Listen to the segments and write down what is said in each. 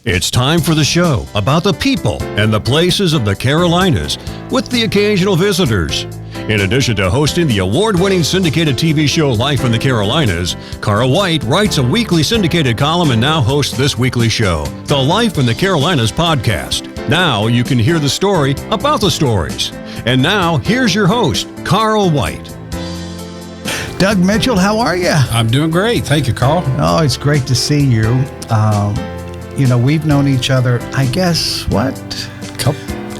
It's time for the show about the people and the places of the Carolinas with the occasional visitors. In addition to hosting the award-winning syndicated TV show Life in the Carolinas, Carl White writes a weekly syndicated column and now hosts this weekly show, the Life in the Carolinas podcast. Now you can hear the story about the stories. And now, here's your host, Carl White. Doug Mitchell, how are you? I'm doing great. Thank you, Carl. Oh, it's great to see you. We've known each other, I guess,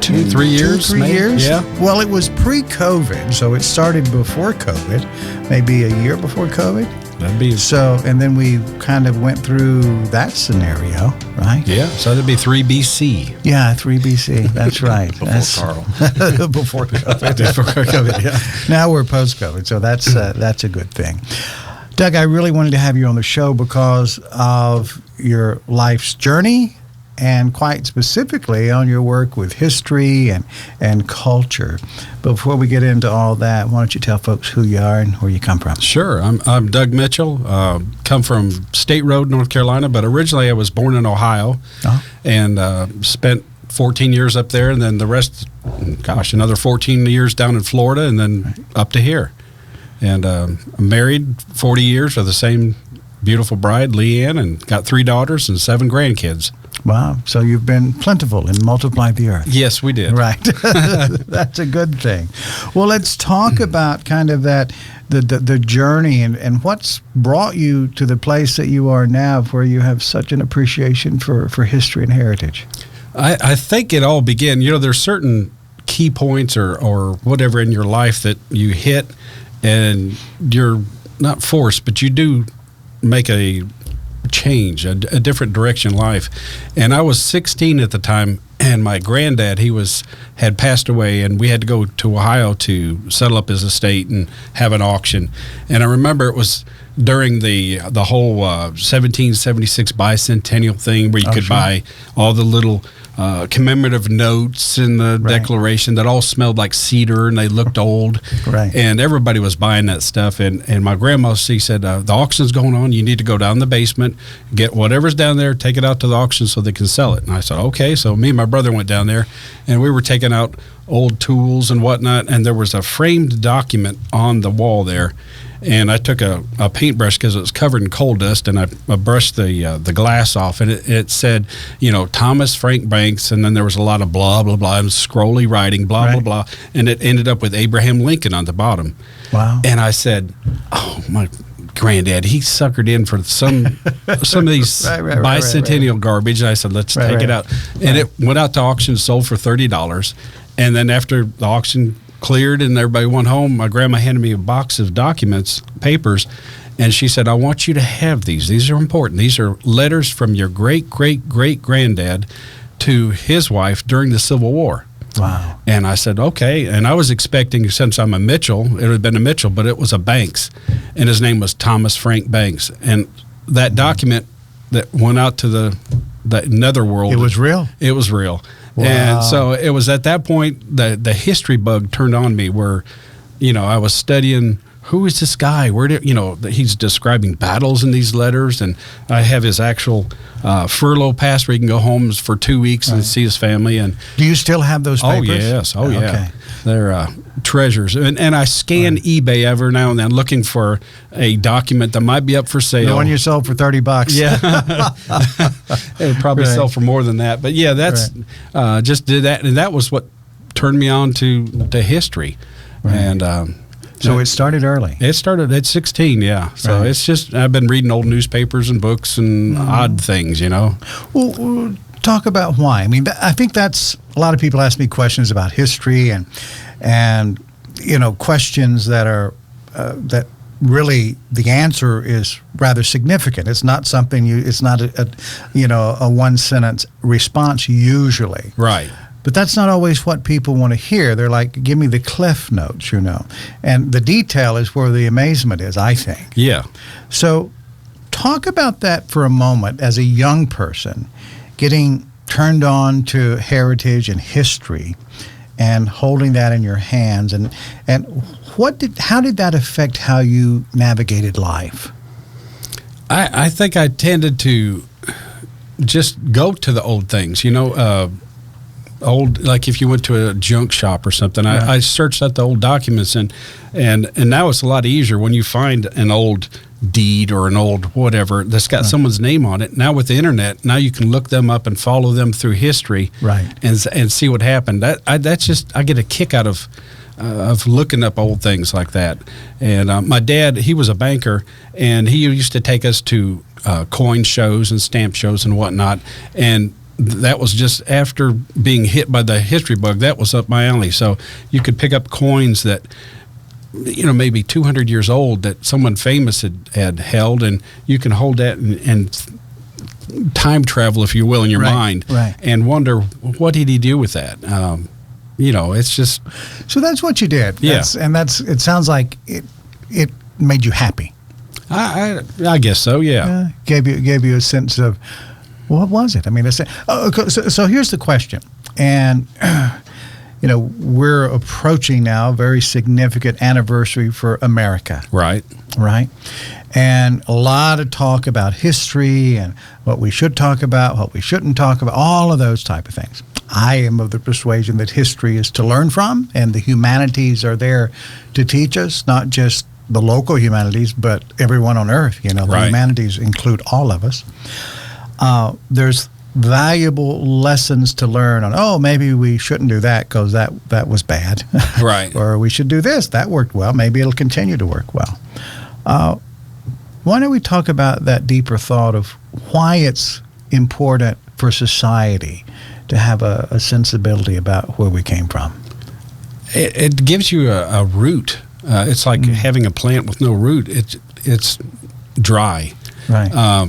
Two, 3 years? 3 years? Yeah. Well, it was pre-COVID, so it started before COVID, maybe a year before COVID. That'd be so, and then we kind of went through that scenario, right? Yeah, so that'd be 3 BC. Yeah, 3 BC. That's right. Carl. Before COVID. Before COVID, yeah. Now we're post-COVID, so that's a good thing. Doug, I really wanted to have you on the show because of your life's journey and quite specifically on your work with history and culture. But before we get into all that, why don't you tell folks who you are and where you come from? Sure. I'm Doug Mitchell, come from State Road, North Carolina, but originally I was born in Ohio and spent 14 years up there, and then the rest, another 14 years down in Florida, and then up to here. And I'm married 40 years with the same beautiful bride, Leanne, and got 3 daughters and 7 grandkids. Wow. So you've been plentiful and multiplied the earth. Yes, we did. Right. That's a good thing. Well, let's talk about kind of that, the journey and what's brought you to the place that you are now where you have such an appreciation for history and heritage. I think it all began, there's certain key points or whatever in your life that you hit and you're not forced, but you do make a change, a different direction in life. And I was 16 at the time, and my granddad, had passed away, and we had to go to Ohio to settle up his estate and have an auction. And I remember it was during the whole 1776 bicentennial thing where you could buy all the little commemorative notes in the Declaration that all smelled like cedar and they looked old. Right. And everybody was buying that stuff. And my grandma, she said, the auction's going on. You need to go down the basement, get whatever's down there, take it out to the auction so they can sell it. And I said, okay. So me and my brother went down there, and we were taking out old tools and whatnot. And there was a framed document on the wall there. And I took a paintbrush because it was covered in coal dust, and I brushed the glass off, and it said, Thomas Frank Banks, and then there was a lot of blah, blah, blah, and scrolly writing, blah, blah, blah, and it ended up with Abraham Lincoln on the bottom. Wow. And I said, oh, my granddad, he suckered in for some of these bicentennial garbage, and I said, let's take it out. And it went out to auction, sold for $30, and then after the auction cleared and everybody went home, my grandma handed me a box of papers, and she said, I want you to have these. These are important. These are letters from your great-great-great-granddad to his wife during the Civil War. Wow. And I said, okay. And I was expecting, since I'm a Mitchell, it would have been a Mitchell, but it was a Banks, and his name was Thomas Frank Banks. And that document that went out to the netherworld. It was real? It was real. Wow. And so it was at that point the history bug turned on me where, I was studying, who is this guy? Where did, he's describing battles in these letters, and I have his actual furlough pass where he can go home for 2 weeks and see his family. And do you still have those papers? Oh, yes. Oh, yeah. Okay. They're treasures. And I scan eBay every now and then looking for a document that might be up for sale. The one you sold for $30. Yeah. It would probably sell for more than that. But yeah, that's just did that. And that was what turned me on to history. Right. And so it started early. It started at 16, yeah. So it's just, I've been reading old newspapers and books and odd things, Well, talk about why. I mean, I think that's, a lot of people ask me questions about history and questions that are, that really the answer is rather significant. It's not something it's not a one sentence response usually. Right. But that's not always what people want to hear. They're like, give me the cliff notes, And the detail is where the amazement is, I think. Yeah. So talk about that for a moment as a young person, getting turned on to heritage and history and holding that in your hands. And how did that affect how you navigated life? I think I tended to just go to the old things, old, like if you went to a junk shop or something. Right. I searched out the old documents, and now it's a lot easier when you find an old deed or an old whatever that's got someone's name on it. Now with the internet, now you can look them up and follow them through history, Right. and see what happened. I get a kick out of looking up old things like that. And my dad, he was a banker, and he used to take us to coin shows and stamp shows and whatnot, and that was just after being hit by the history bug. That was up my alley. So you could pick up coins that, maybe 200 years old that someone famous had held, and you can hold that and time travel, if you will, in your mind, right. and wonder, what did he do with that? It's just... So that's what you did. Yeah. It sounds like it made you happy. I guess so, yeah. Gave you a sense of, what was it? I mean, so here's the question. And, we're approaching now a very significant anniversary for America. Right. Right. And a lot of talk about history and what we should talk about, what we shouldn't talk about, all of those type of things. I am of the persuasion that history is to learn from, and the humanities are there to teach us, not just the local humanities, but everyone on earth. The Right. humanities include all of us. There's valuable lessons to learn on, maybe we shouldn't do that because that was bad. Right. Or we should do this. That worked well. Maybe it'll continue to work well. Why don't we talk about that deeper thought of why it's important for society to have a sensibility about where we came from? It gives you a root. It's like having a plant with no root. It's dry. Right.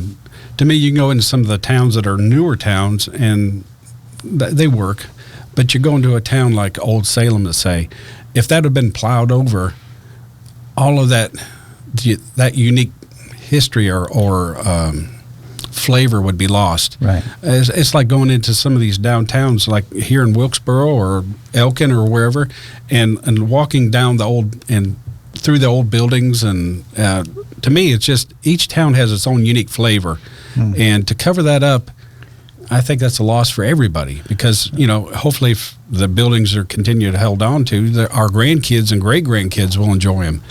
To me, you can go into some of the towns that are newer towns, and they work. But you go into a town like Old Salem, let's say, if that had been plowed over, all of that unique history or flavor would be lost. Right. It's like going into some of these downtowns, like here in Wilkesboro or Elkin or wherever, and walking down and through the old buildings. And to me, it's just each town has its own unique flavor. And to cover that up, I think that's a loss for everybody, because hopefully if the buildings are continued held on to, our grandkids and great grandkids will enjoy them.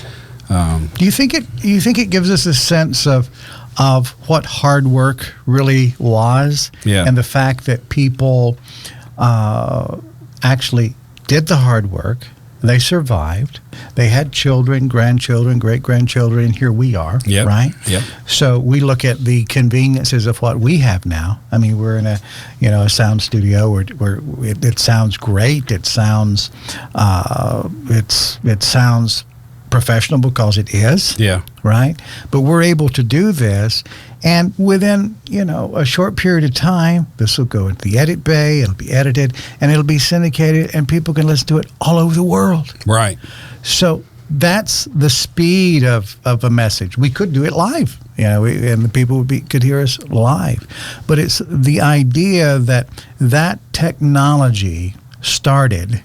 Do you think it gives us a sense of what hard work really was? Yeah. And the fact that people actually did the hard work, they survived, they had children, grandchildren, great-grandchildren, and here we are, Yep. right? Yep. So we look at the conveniences of what we have now. I mean, we're in a sound studio where it sounds great. It sounds it sounds professional because it is. Yeah. Right? But we're able to do this, and within, a short period of time, this will go into the edit bay, it'll be edited, and it'll be syndicated, and people can listen to it all over the world. Right. So that's the speed of a message. We could do it live, and the people could hear us live. But it's the idea that technology started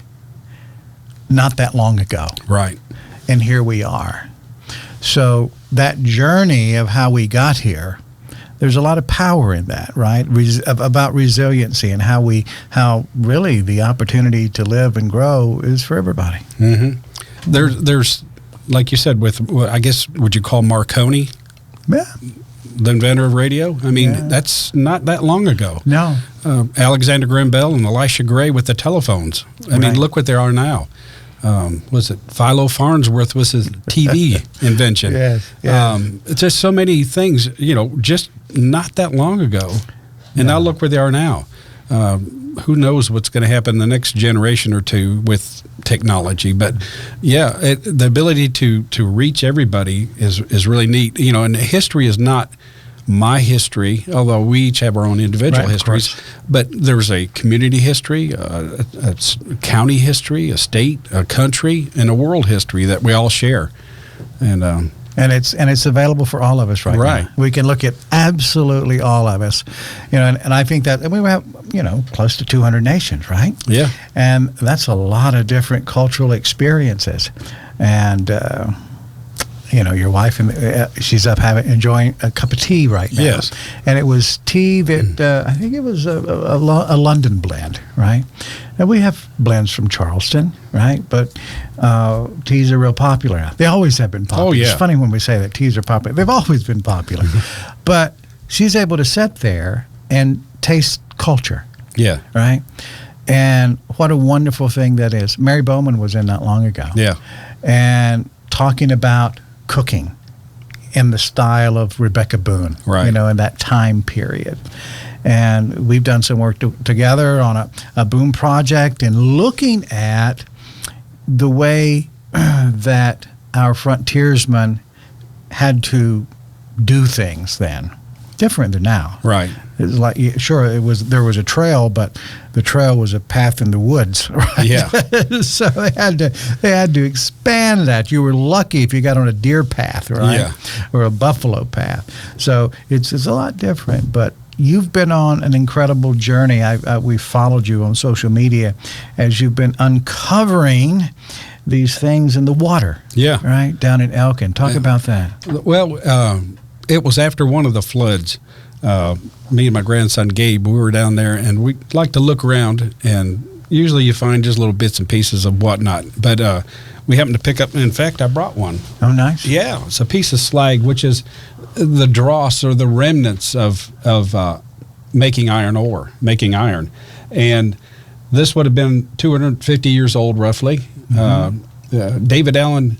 not that long ago. Right. And here we are. So that journey of how we got here, there's a lot of power in that, right? About resiliency and how really the opportunity to live and grow is for everybody. Mm-hmm. There's, like you said, I guess, would you call Marconi Yeah. the inventor of radio? I mean, Yeah. that's not that long ago. No. Alexander Graham Bell and Elisha Gray with the telephones. I mean, Right. look what they are now. Was it Philo Farnsworth was his TV invention? Yes. It's just so many things, just not that long ago. And now look where they are now. Who knows what's going to happen in the next generation or two with technology. But, yeah, the ability to reach everybody is really neat. And history is not my history, although we each have our own individual Right, of histories. course. But there's a community history, a county history, a state, a country, and a world history that we all share. And it's available for all of us right Right. now. We can look at absolutely all of us, and I think that, and we have, close to 200 nations, right? yeah, And that's a lot of different cultural experiences. And, your wife, and she's up enjoying a cup of tea right now. Yes. And it was tea that I think it was a London blend, right? And we have blends from Charleston, right? But teas are real popular now. They always have been popular. Oh, yeah. It's funny when we say that teas are popular. They've always been popular. But she's able to sit there and taste culture. Yeah. Right? And what a wonderful thing that is. Mary Bowman was in not long ago. Yeah. And talking about cooking in the style of Rebecca Boone, right. In that time period. And we've done some work together on a Boone project and looking at the way that our frontiersmen had to do things then, different than now. Right. It's like, sure, there was a trail, but the trail was a path in the woods, right? Yeah. So they had to expand that. You were lucky if you got on a deer path, right? Yeah. Or a buffalo path. So it's a lot different, but you've been on an incredible journey. We followed you on social media as you've been uncovering these things in the water. Yeah. Right? Down in Elkin. Talk about that. Well, it was after one of the floods. Me and my grandson Gabe, we were down there, and we like to look around, and usually you find just little bits and pieces of whatnot. But we happened to pick up, in fact, I brought one. Oh, nice. Yeah, it's a piece of slag, which is the dross or the remnants of making iron ore, making iron. And this would have been 250 years old, roughly. Mm-hmm. David Allen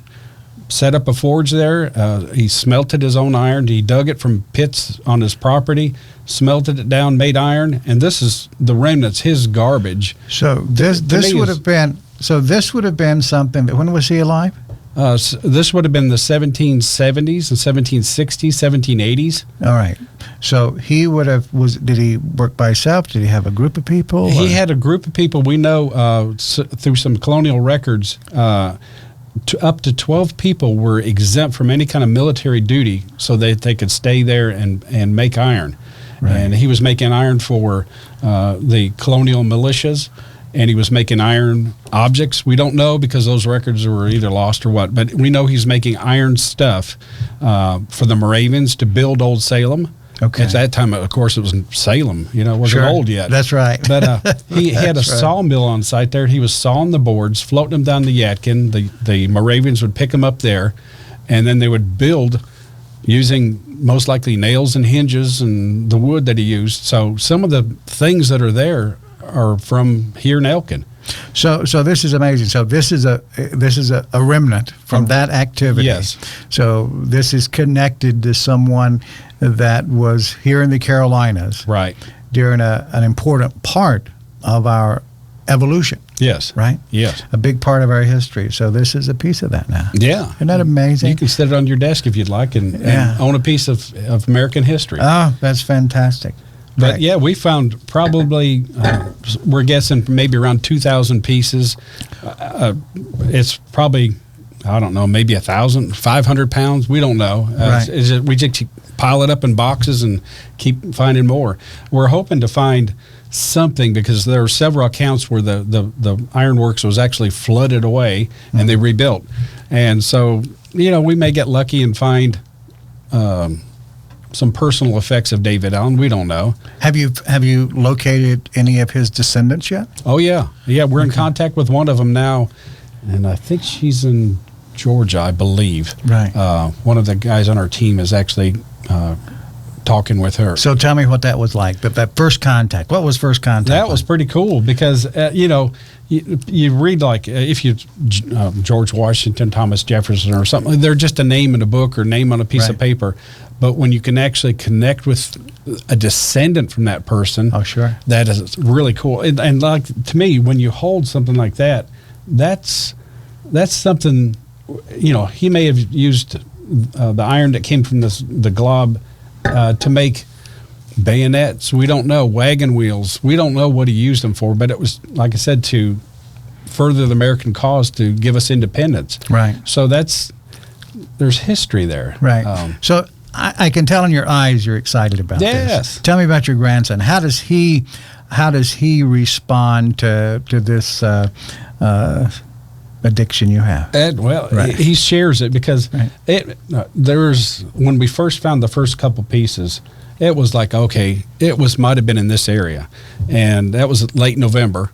set up a forge there. He smelted his own iron. He dug it from pits on his property, smelted it down, made iron, and this is the remnants, his garbage. So this would have been something that, when was he alive? This would have been the 1770s and 1760s, 1780s. All right. So he would have, did he work by himself? Did he have a group of people? He had a group of people. We know through some colonial records, up to 12 people were exempt from any kind of military duty so that they could stay there and make iron. Right. And he was making iron for the colonial militias, and he was making iron objects. We don't know because those records were either lost or what, but we know he's making iron stuff for the Moravians to build Old Salem. Okay. At that time, of course, it was Salem. It wasn't old yet. That's right. But he had a sawmill on site there. He was sawing the boards, floating them down the Yadkin. The Moravians would pick them up there, and then they would build using most likely nails and hinges and the wood that he used. So some of the things that are there are from here in Elkin. So this is amazing. So this is a remnant from that activity. Yes. So this is connected to someone that was here in the Carolinas, right, during an important part of our evolution. Yes. Right? Yes. A big part of our history. So this is a piece of that now. Yeah. Isn't that amazing? You can set it on your desk if you'd like and own a piece of American history. Oh, that's fantastic. But right. yeah, we found probably, we're guessing maybe around 2,000 pieces. It's probably, I don't know, maybe 500 pounds. We don't know. Right. We just pile it up in boxes and keep finding more. We're hoping to find something because there are several accounts where the ironworks was actually flooded away and they rebuilt. And so, we may get lucky and find some personal effects of David Allen. We don't know. Have you located any of his descendants yet? Oh, yeah. Yeah, we're in contact with one of them now, and I think she's in Georgia, I believe. Right. One of the guys on our team is actually talking with her. So tell me what that was like, that first contact. What was first contact That like? was pretty cool because, you read like if you George Washington, Thomas Jefferson or something, they're just a name in a book or name on a piece of paper. But when you can actually connect with a descendant from that person, oh sure, that is really cool. And like to me, when you hold something like that, that's something. He may have used the iron that came from the glob to make bayonets. We don't know. Wagon wheels. We don't know what he used them for. But it was, like I said, to further the American cause to give us independence. Right. So there's history there. Right. So I can tell in your eyes you're excited about this. Tell me about your grandson. How does he respond to this addiction you have. Right. He shares it because Right. when we first found the first couple pieces, it was like, okay, might have been in this area. And that was late November.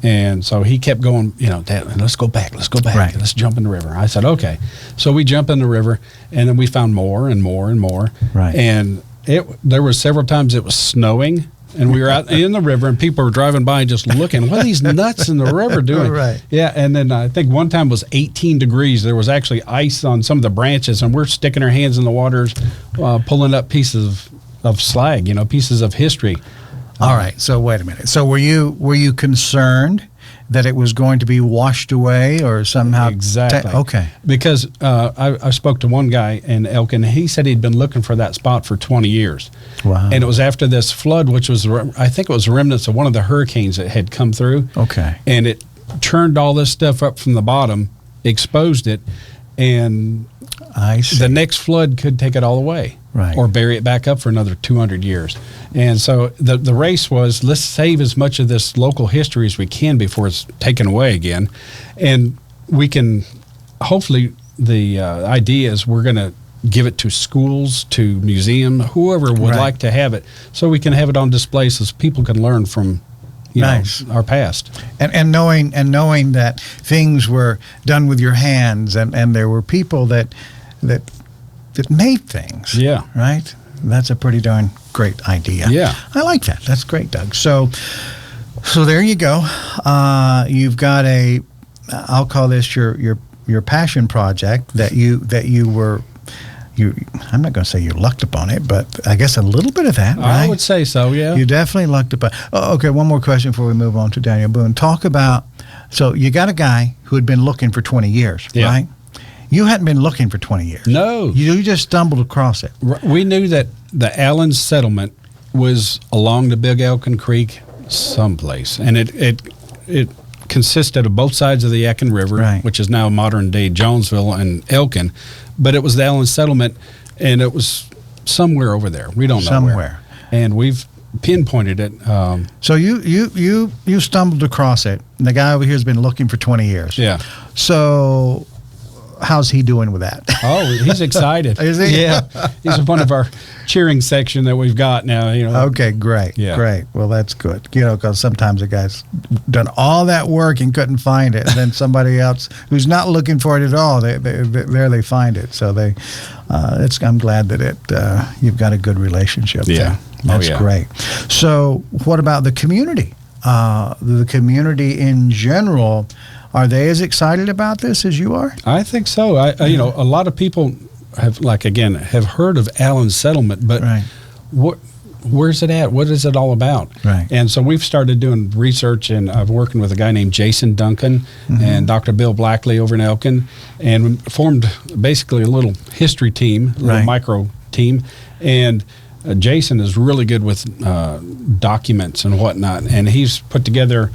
And so he kept going, Dad, let's go back. Right. Let's jump in the river. I said, okay. So we jump in the river, and then we found more and more and more. Right. And there were several times it was snowing, and we were out in the river, and people were driving by and just looking, what are these nuts in the river doing? Right. Yeah, and then I think one time was 18 degrees. There was actually ice on some of the branches, and we're sticking our hands in the waters, pulling up pieces of slag, pieces of history. All right. So wait a minute. So were you concerned that it was going to be washed away or somehow? Exactly. Okay. Because I spoke to one guy in Elkin. He said he'd been looking for that spot for 20 years. Wow. And it was after this flood, which was, I think it was remnants of one of the hurricanes that had come through. Okay. And it churned all this stuff up from the bottom, exposed it, and I see. the next flood could take it all away. Right. Or bury it back up for another 200 years. And so the race was, let's save as much of this local history as we can before it's taken away again. And we can, hopefully, the idea is we're going to give it to schools, to museum, whoever would like to have it, so we can have it on display so people can learn from our past. And knowing that things were done with your hands, and there were people that made things. Yeah. Right? That's a pretty darn great idea. Yeah. I like that. That's great, Doug. So there you go. You've got I'll call this your passion project that I'm not going to say you lucked upon it, but I guess a little bit of that, right? I would say so, yeah. You definitely lucked upon. Oh, okay, one more question before we move on to Daniel Boone. Talk about, so you got a guy who had been looking for 20 years, right? You hadn't been looking for 20 years. No. You just stumbled across it. We knew that the Elans Settlement was along the Big Elkin Creek someplace, and it consisted of both sides of the Elkin River, which is now modern-day Jonesville and Elkin, but it was the Elans Settlement, and it was somewhere over there. We don't know where. And we've pinpointed it. So you stumbled across it, and the guy over here has been looking for 20 years. Yeah. So how's he doing with that? Oh, he's excited. Is he? Yeah. He's one of our cheering section that we've got now. Okay, great. Yeah. Great. Well, that's good. Because sometimes a guy's done all that work and couldn't find it, and then somebody else who's not looking for it at all, they find it. So I'm glad that you've got a good relationship there. That's great. So what about the community? The community in general, are they as excited about this as you are? I think so. A lot of people have heard of Elans Settlement, but where's it at? What is it all about? Right. And so we've started doing research, and I'm working with a guy named Jason Duncan and Dr. Bill Blackley over in Elkin, and we formed basically a little history team, a little micro team, and Jason is really good with documents and whatnot, and he's put together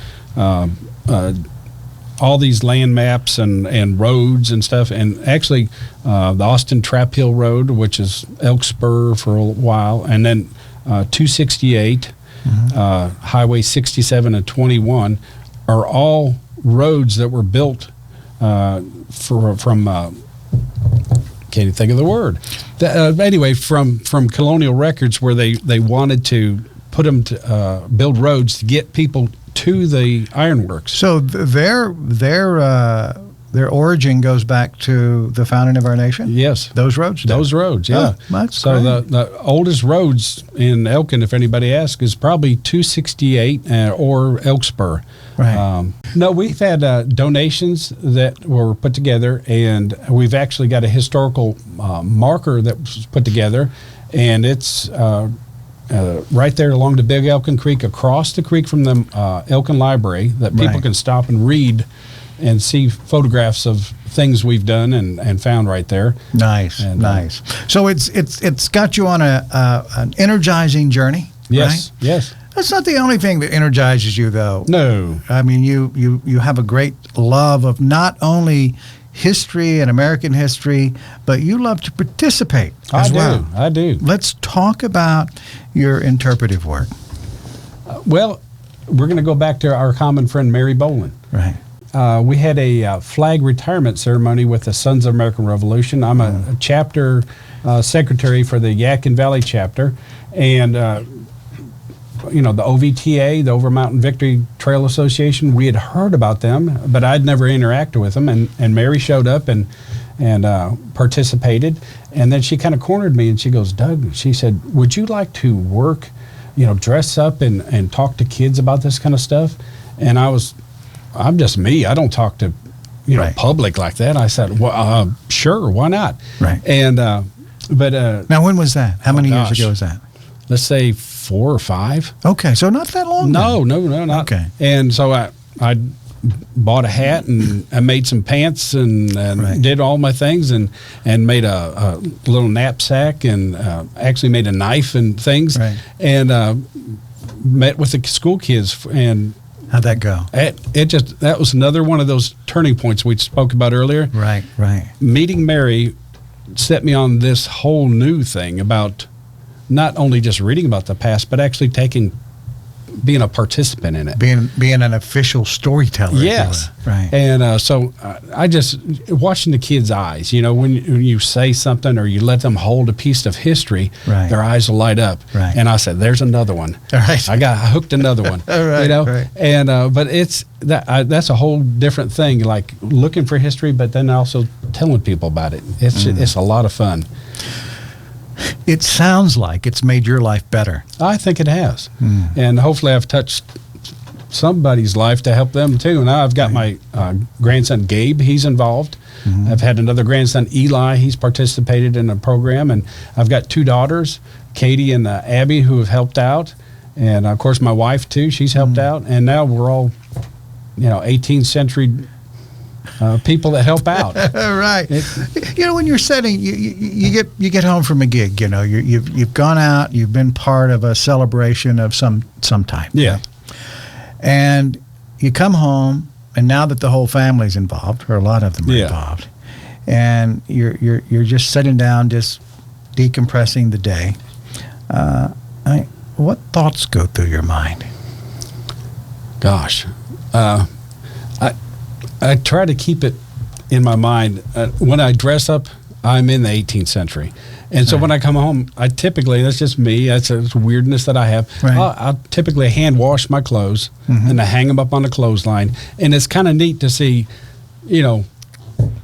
all these land maps and roads and stuff, and actually the Austin Trap Hill Road, which is Elk Spur for a while, and then 268, Highway 67 and 21 are all roads that were built from can't even think of the word. Anyway, from colonial records where they wanted to put them to build roads to get people to the ironworks. So their origin goes back to the founding of our nation? Yes. Those roads? Those roads, yeah. Oh, that's so great. the oldest roads in Elkin, if anybody asks, is probably 268 or Elk Spur. Right. No, we've had donations that were put together, and we've actually got a historical marker that was put together, and it's right there along the Big Elkin Creek, across the creek from the Elkin Library, that people can stop and read and see photographs of things we've done and found right there. Nice, and, nice. So it's got you on an energizing journey. Yes, right? yes. That's not the only thing that energizes you, though. No. I mean, you have a great love of not only history and American history, but you love to participate as well. I do. Let's talk about your interpretive work. Well, we're going to go back to our common friend Mary Boland. Right. we had a flag retirement ceremony with the Sons of American Revolution. I'm a chapter secretary for the Yadkin Valley chapter, and the OVTA, the Over Mountain Victory Trail Association. We had heard about them, but I'd never interacted with them. And Mary showed up and participated, and then she kind of cornered me and she goes, "Doug," she said, "would you like to work, dress up and talk to kids about this kind of stuff?" And I'm just me. I don't talk to public like that. I said, "Well, sure, why not?" Right. And but now, when was that? How many years ago was that? Let's say 4 or 5. Okay, so not that long. No, not. Okay. And so I bought a hat and I made some pants and Right. did all my things and made a little knapsack and actually made a knife and things. Right. And met with the school kids. And how'd that go? That was another one of those turning points we spoke about earlier. Right. Meeting Mary set me on this whole new thing about not only just reading about the past, but actually being a participant in it. Being an official storyteller. Yes. Right. And so I just, watching the kids' eyes, when you say something or you let them hold a piece of history, Right. their eyes will light up. Right. And I said, there's another one. All right. I hooked another one. All right, right. And, but that's a whole different thing, like looking for history, but then also telling people about it. It's a lot of fun. It sounds like it's made your life better. I think it has. And hopefully I've touched somebody's life to help them too. Now I've got my grandson Gabe, he's involved. I've had another grandson, Eli, he's participated in a program. And I've got 2 daughters, Katie and Abby, who have helped out. And of course my wife too, she's helped out. And now we're all, 18th century people that help out. Right. When you're setting, you get home from a gig. You've gone out. You've been part of a celebration of some type. Yeah. Right? And you come home, and now that the whole family's involved, or a lot of them are involved, and you're just sitting down, just decompressing the day. What thoughts go through your mind? Gosh. I try to keep it in my mind. When I dress up, I'm in the 18th century. And so when I come home, I typically, that's just me, that's a weirdness that I have. Right. I'll typically hand wash my clothes and I hang them up on the clothesline. And it's kind of neat to see,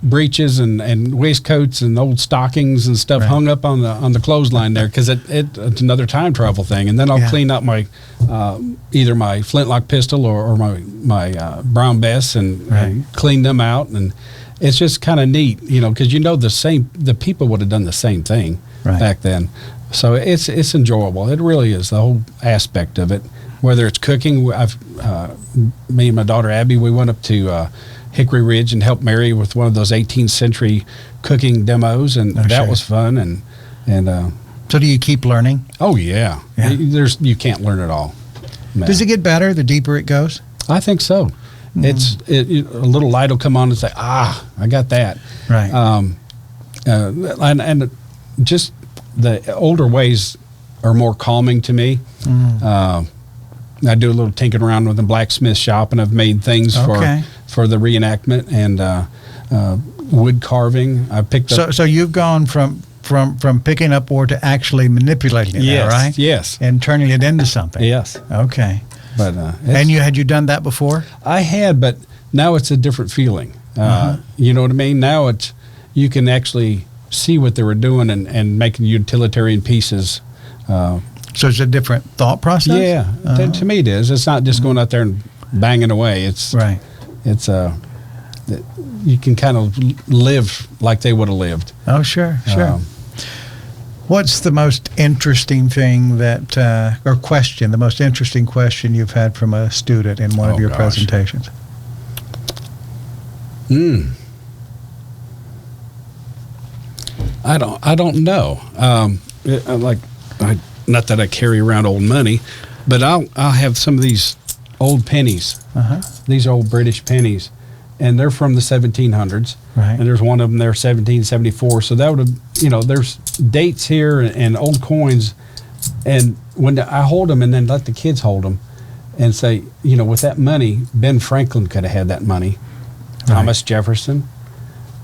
breeches and waistcoats and old stockings and stuff hung up on the clothesline there, because it's another time travel thing. And then I'll clean up my either my flintlock pistol or my Brown Bess and clean them out. And it's just kind of neat, because the people would have done the same thing back then. So it's enjoyable. It really is, the whole aspect of it. Whether it's cooking, me and my daughter Abby, we went up to Hickory Ridge and helped Mary with one of those 18th century cooking demos, and that was fun. And so, do you keep learning? Oh yeah. You can't learn it all. No. Does it get better the deeper it goes? I think so. A little light will come on and say, I got that. Right. And just the older ways are more calming to me. I do a little tinkering around with the blacksmith shop, and I've made things for the reenactment and wood carving. I picked up. So you've gone from picking up wood to actually manipulating it, now, right? Yes. And turning it into something. Yes. Okay. But and had you done that before? I had, but now it's a different feeling. You know what I mean? Now you can actually see what they were doing and making utilitarian pieces. So it's a different thought process? Yeah. To me it is. It's not just going out there and banging away. It's you can kind of live like they would have lived. Oh, sure. What's the most interesting thing the most interesting question you've had from a student in one of your presentations? I don't know. Not that I carry around old money, but I'll have some of these old pennies. These old British pennies, and they're from the 1700s. Right. And there's one of them there, 1774. So that would have, there's dates here and old coins. And when I hold them and then let the kids hold them and say, with that money, Ben Franklin could have had that money. Thomas Jefferson.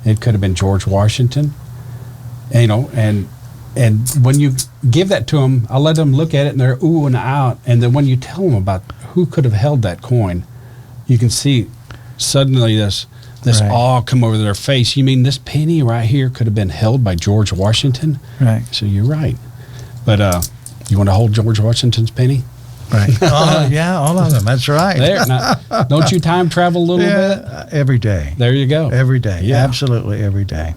It could have been George Washington. And when you give that to them, I let them look at it and they're ooh and out. And then when you tell them about who could have held that coin, you can see suddenly this awe come over their face. You mean this penny right here could have been held by George Washington? Right. So you're right. But you want to hold George Washington's penny? Right. Oh, yeah, all of them. That's right. There. Now, don't you time travel a little bit? Every day. There you go. Every day. Yeah. Absolutely every day.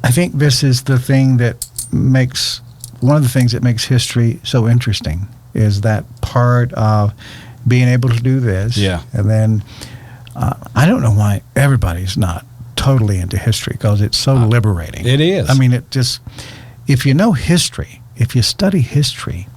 I think this is the thing that one of the things that makes history so interesting is that part of being able to do this. Yeah. And then I don't know why everybody's not totally into history, because it's so liberating. It is. I mean, if you know history, if you study history,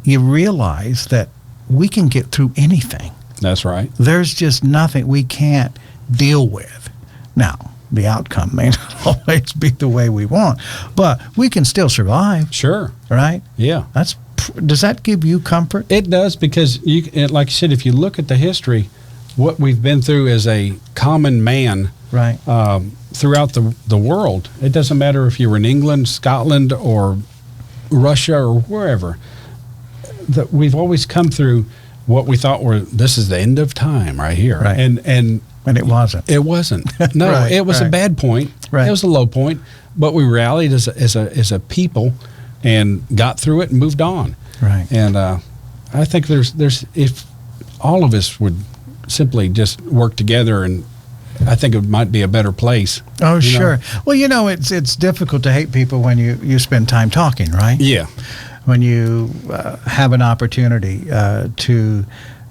you realize that we can get through anything. That's right. There's just nothing we can't deal with. Now, the outcome may not always be the way we want, but we can still survive. Sure. Right? Yeah. Does that give you comfort? It does, because like you said, if you look at the history, what we've been through as a common man, right, throughout the world. It doesn't matter if you were in England, Scotland, or Russia, or wherever. That we've always come through what we thought this is the end of time right here, right. And it wasn't. It wasn't. No, right, it was right. a bad point. Right. It was a low point, but we rallied as a people and got through it and moved on. Right. And I think there's if all of us would simply just work together, and I think it might be a better place. Oh, sure. Well, it's difficult to hate people when you spend time talking, right? Yeah. When you have an opportunity to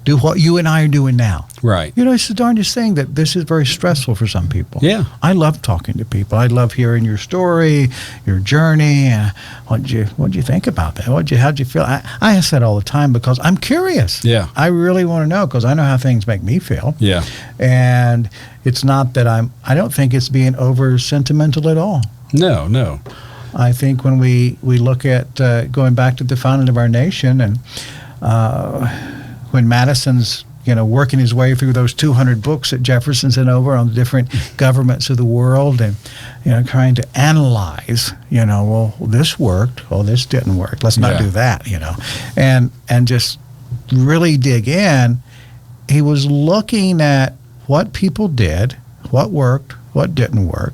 do what you and I are doing now. Right. It's the darndest thing that this is very stressful for some people. Yeah. I love talking to people. I love hearing your story, your journey. What'd you think about that? How'd you feel? I ask that all the time because I'm curious. Yeah. I really want to know, because I know how things make me feel. Yeah. And it's not that I don't think it's being over sentimental at all. No. I think when we look at going back to the founding of our nation, and when Madison's working his way through those 200 books that Jefferson sent over on the different governments of the world, and trying to analyze, well, this worked, well, this didn't work, let's not do that, and just really dig in. He was looking at what people did, what worked, what didn't work,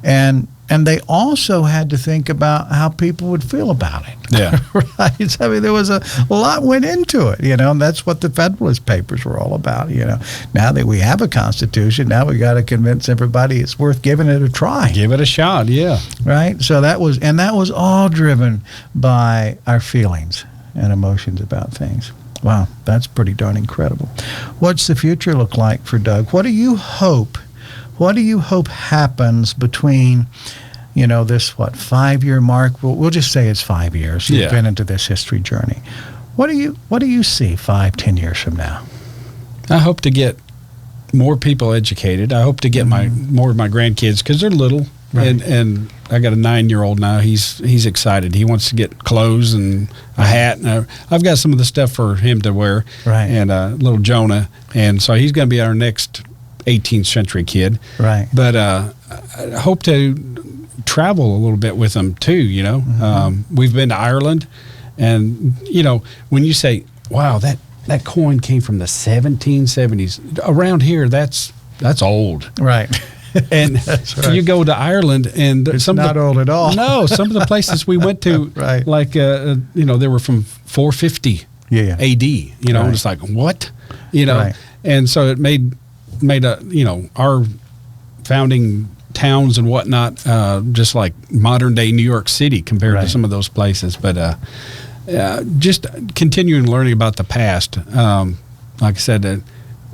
and they also had to think about how people would feel about it. Yeah. Right. I mean, there was a lot went into it, and that's what the Federalist Papers were all about. Now that we have a Constitution, now we got to convince everybody it's worth giving it a try. Give it a shot. Yeah. Right. So that was all driven by our feelings and emotions about things. Wow, that's pretty darn incredible. What's the future look like for Doug? What do you hope happens between, this 5-year mark? We'll just say it's 5 years. You've been into this history journey. What do you see 5-10 years from now? I hope to get more people educated. I hope to get more of my grandkids, because they're little, right. and I got a 9-year-old now. He's excited. He wants to get clothes and a hat. And I've got some of the stuff for him to wear, right. And little Jonah, and so he's going to be our next 18th century kid. Right. But I hope to travel a little bit with them too, we've been to Ireland, and when you say, wow, that coin came from the 1770s, around here that's old. Right. And that's right. You go to Ireland, and it's not old at all. No, some of the places we went to, right. Like they were from 450 AD, right. And it's like, what? Right. And so it made our founding towns and whatnot just like modern day New York City compared to some of those places. But just continuing learning about the past. Like I said,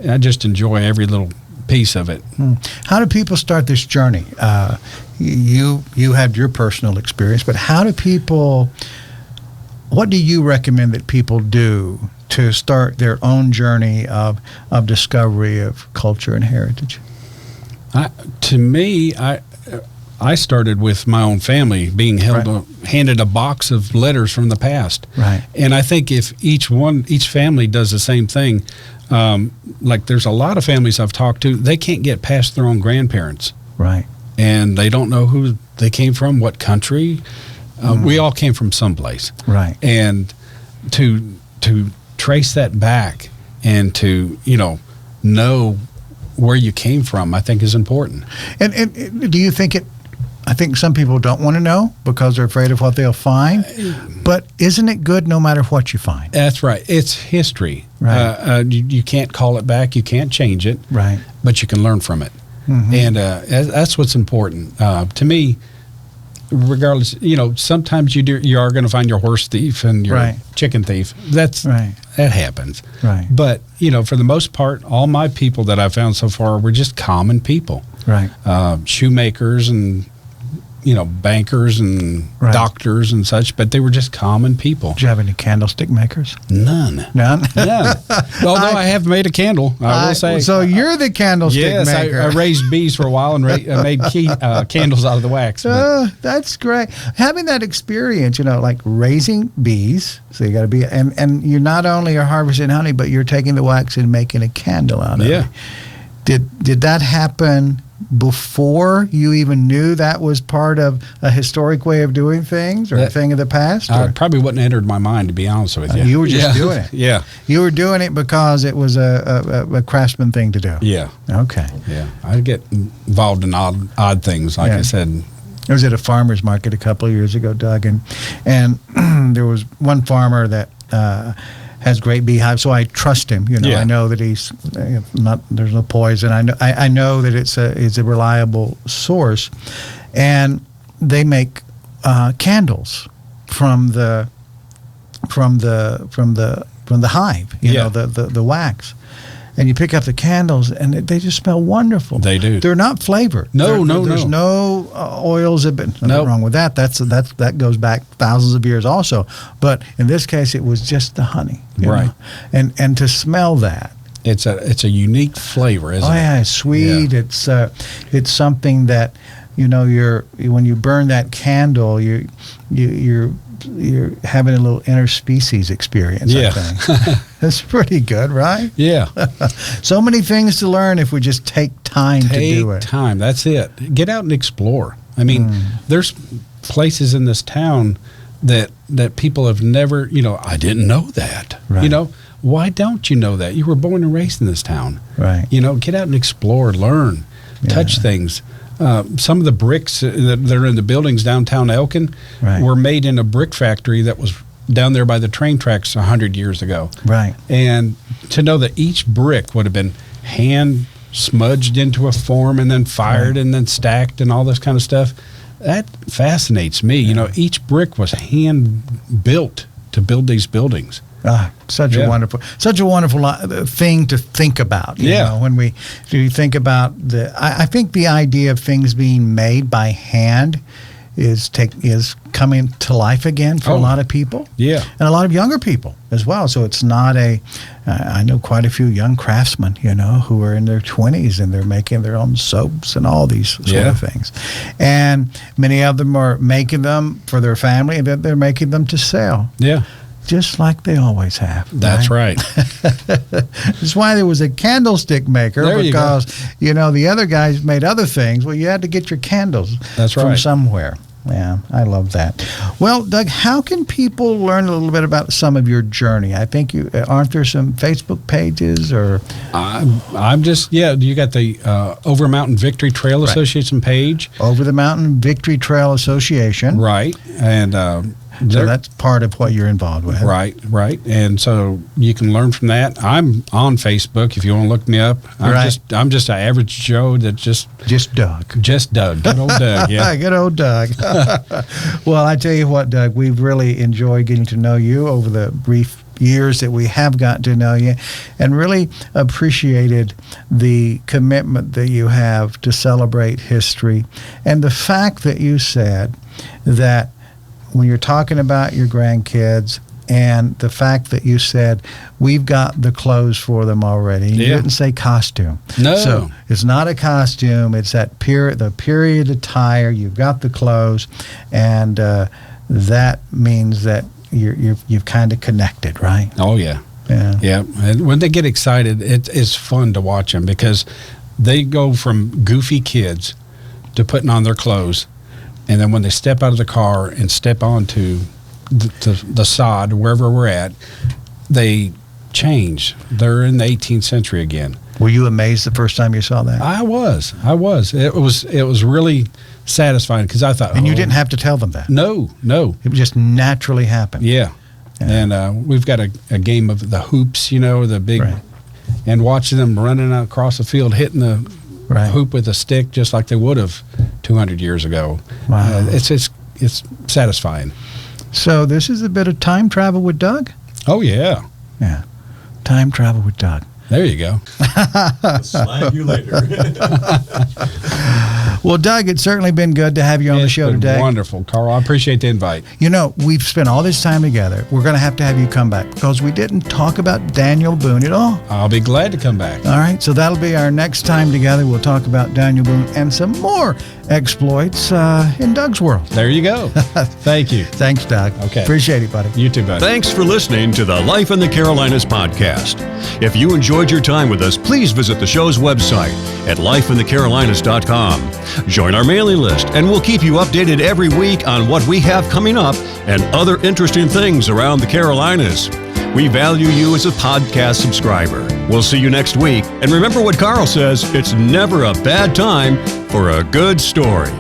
I just enjoy every little piece of it. How do people start this journey? You had your personal experience, but what do you recommend that people do to start their own journey of discovery of culture and heritage? To me, I started with my own family being handed a box of letters from the past. Right. And I think if each family does the same thing, like there's a lot of families I've talked to, they can't get past their own grandparents. Right. And they don't know who they came from, what country. We all came from someplace. Right. And to trace that back and to, know where you came from, I think is important. And do you think I think some people don't want to know because they're afraid of what they'll find. But isn't it good no matter what you find? That's right. It's history. Right. You can't call it back. You can't change it. Right. But you can learn from it. Mm-hmm. And that's what's important. To me, regardless, sometimes you are going to find your horse thief and your chicken thief. That happens. Right. But, for the most part, all my people that I've found so far were just common people. Right. Shoemakers and bankers and doctors and such, but they were just common people. Did you have any candlestick makers? None. Although I have made a candle, I will say. So you're the candlestick maker. Yes, I raised bees for a while and made candles out of the wax. That's great. Having that experience, like raising bees, so you got to be, and you not only are harvesting honey, but you're taking the wax and making a candle out of it. Did that happen before you even knew that was part of a historic way of doing things or a thing of the past? Probably wouldn't have entered my mind, to be honest with you. You were just doing it. Yeah. You were doing it because it was a craftsman thing to do. Yeah. Okay. Yeah. I get involved in odd things, like I said. I was at a farmer's market a couple of years ago, Doug, and there was one farmer that has great beehives, so I trust him. I know that he's not. There's no poison. I know that it's a reliable source, and they make candles from the hive. The wax. And you pick up the candles, and they just smell wonderful. They do. They're not flavored. There's no oils. Nothing wrong with that. That goes back thousands of years also. But in this case, it was just the honey. Right. And to smell that. It's a unique flavor, isn't it? Oh yeah, it's sweet. Yeah. It's something that when you burn that candle, you're having a little interspecies experience. Yeah. I think. That's pretty good, right? Yeah. So many things to learn if we just take time to do it. Take time. That's it. Get out and explore. I mean, there's places in this town that people have never, I didn't know that. Right. Why don't you know that? You were born and raised in this town. Right. Get out and explore, learn, touch things. Some of the bricks that are in the buildings downtown Elkin were made in a brick factory that was down there by the train tracks 100 years ago. Right. And to know that each brick would have been hand smudged into a form and then fired and then stacked and all this kind of stuff, that fascinates me. Yeah. Each brick was hand built to build these buildings. Such a wonderful thing to think about. You know, when we think about I think the idea of things being made by hand is coming to life again for a lot of people. Yeah, and a lot of younger people as well. So it's not I know quite a few young craftsmen, who are in their 20s and they're making their own soaps and all these sort of things. And many of them are making them for their family and they're making them to sell. Yeah. Just like they always have. That's right. That's why there was a candlestick maker, because the other guys made other things. Well, you had to get your candles from somewhere. Yeah, I love that. Well, Doug, how can people learn a little bit about some of your journey? I think aren't there some Facebook pages or? I'm just you got the Over Mountain Victory Trail Association page. Over the Mountain Victory Trail Association. Right, and. So that's part of what you're involved with. Right. And so you can learn from that. I'm on Facebook if you want to look me up. I'm just an average Joe that just Doug. Just Doug. Good old Doug, yeah. Good old Doug. Well, I tell you what, Doug, we've really enjoyed getting to know you over the brief years that we have gotten to know you, and really appreciated the commitment that you have to celebrate history, and the fact that you said that when you're talking about your grandkids And the fact that you said, we've got the clothes for them already. You didn't say costume. No. So it's not a costume. It's the period attire. You've got the clothes. And that means that you've kind of connected, right? Oh, yeah. Yeah. Yeah. And when they get excited, it's fun to watch them because they go from goofy kids to putting on their clothes. And then when they step out of the car and step onto the sod, wherever we're at, they change. They're in the 18th century again. Were you amazed the first time you saw that? I was. It was really satisfying because I thought. And you didn't have to tell them that. No. It just naturally happened. Yeah. And we've got a game of the hoops, the big, Right. and watching them running out across the field, hitting the hoop with a stick just like they would have 200 years ago. Wow. It's satisfying. So this is a bit of time travel with Doug? Oh, yeah. Yeah. Time travel with Doug. There you go. Slide you later. Well, Doug, it's certainly been good to have you on the show today. Wonderful, Carl. I appreciate the invite. We've spent all this time together. We're going to have you come back because we didn't talk about Daniel Boone at all. I'll be glad to come back. All right, so that'll be our next time together. We'll talk about Daniel Boone and some more exploits in Doug's world. There you go. Thank you. Thanks, Doug. Okay. Appreciate it, buddy. You too, buddy. Thanks for listening to the Life in the Carolinas podcast. If you enjoyed your time with us, please visit the show's website at lifeinthecarolinas.com. Join our mailing list, and we'll keep you updated every week on what we have coming up and other interesting things around the Carolinas. We value you as a podcast subscriber. We'll see you next week. And remember what Carl says, it's never a bad time for a good story.